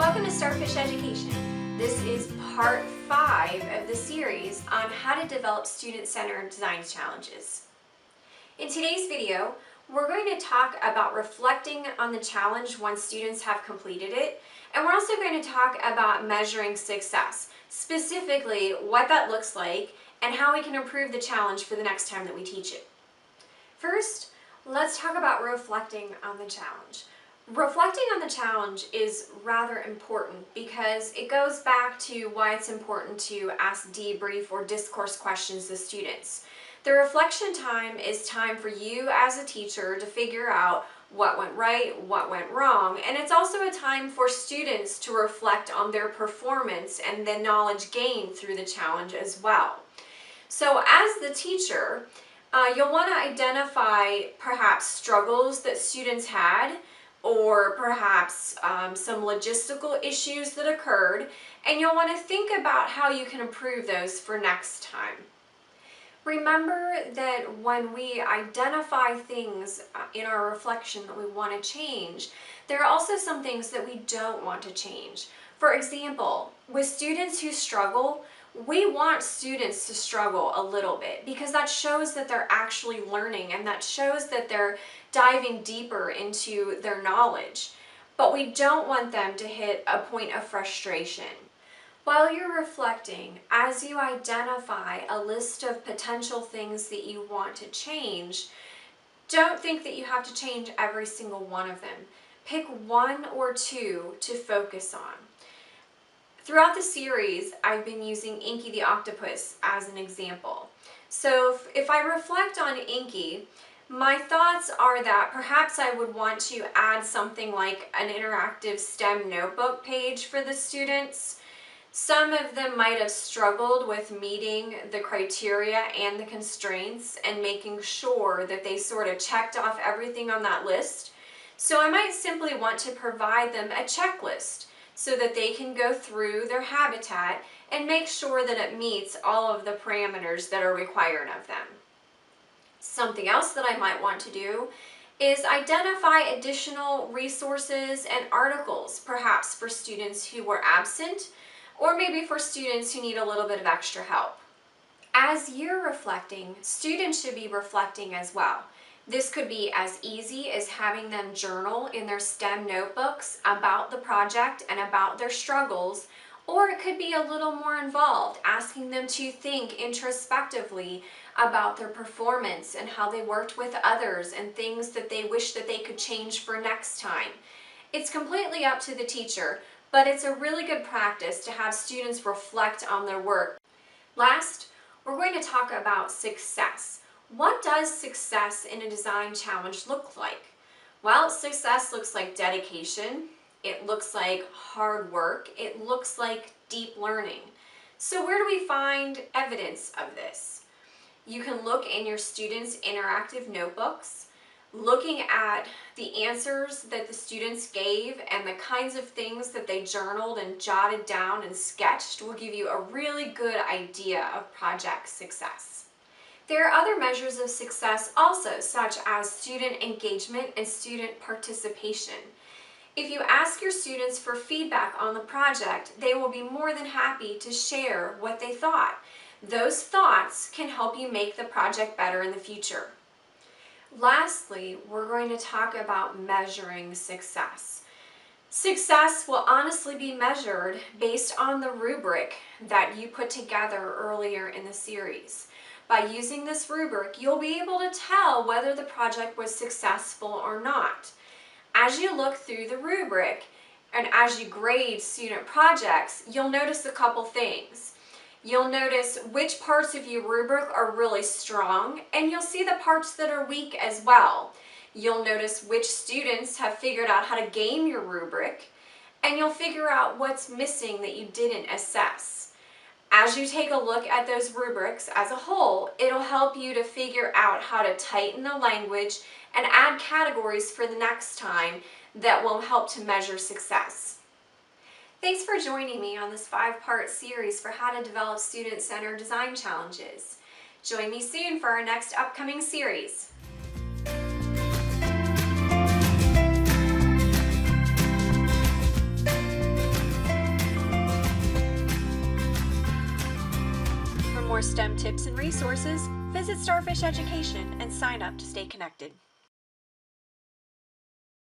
Welcome to Starfish Education. This is part 5 of the series on how to develop student-centered design challenges. In today's video, we're going to talk about reflecting on the challenge once students have completed it, and we're also going to talk about measuring success, specifically what that looks like and how we can improve the challenge for the next time that we teach it. First, let's talk about reflecting on the challenge. Reflecting on the challenge is rather important because it goes back to why it's important to ask debrief or discourse questions to students. The reflection time is time for you as a teacher to figure out what went right, what went wrong, and it's also a time for students to reflect on their performance and the knowledge gained through the challenge as well. So as the teacher, you'll want to identify perhaps struggles that students had, or perhaps some logistical issues that occurred, and you'll want to think about how you can improve those for next time. Remember that when we identify things in our reflection that we want to change, there are also some things that we don't want to change. For example, with students who struggle, we want students to struggle a little bit because that shows that they're actually learning and that shows that they're diving deeper into their knowledge. But we don't want them to hit a point of frustration. While you're reflecting, as you identify a list of potential things that you want to change, don't think that you have to change every single one of them. Pick one or two to focus on. Throughout the series, I've been using Inky the octopus as an example. So if I reflect on Inky, my thoughts are that perhaps I would want to add something like an interactive STEM notebook page for the students. Some of them might have struggled with meeting the criteria and the constraints and making sure that they sort of checked off everything on that list. So I might simply want to provide them a checklist so that they can go through their habitat and make sure that it meets all of the parameters that are required of them. Something else that I might want to do is identify additional resources and articles, perhaps for students who were absent, or maybe for students who need a little bit of extra help. As you're reflecting, students should be reflecting as well. This could be as easy as having them journal in their STEM notebooks about the project and about their struggles, or it could be a little more involved, asking them to think introspectively about their performance and how they worked with others and things that they wish that they could change for next time. It's completely up to the teacher, but it's a really good practice to have students reflect on their work. Last, we're going to talk about success. What does success in a design challenge look like? Well, success looks like dedication, it looks like hard work, it looks like deep learning. So where do we find evidence of this? You can look in your students' interactive notebooks. Looking at the answers that the students gave and the kinds of things that they journaled and jotted down and sketched will give you a really good idea of project success. There are other measures of success also, such as student engagement and student participation. If you ask your students for feedback on the project, they will be more than happy to share what they thought. Those thoughts can help you make the project better in the future. Lastly, we're going to talk about measuring success. Success will honestly be measured based on the rubric that you put together earlier in the series. By using this rubric, you'll be able to tell whether the project was successful or not. As you look through the rubric and as you grade student projects, you'll notice a couple things. You'll notice which parts of your rubric are really strong, and you'll see the parts that are weak as well. You'll notice which students have figured out how to game your rubric, and you'll figure out what's missing that you didn't assess. As you take a look at those rubrics as a whole, it'll help you to figure out how to tighten the language and add categories for the next time that will help to measure success. Thanks for joining me on this 5-part series for how to develop student-centered design challenges. Join me soon for our next upcoming series. more STEM tips and resources, visit Starfish Education and sign up to stay connected.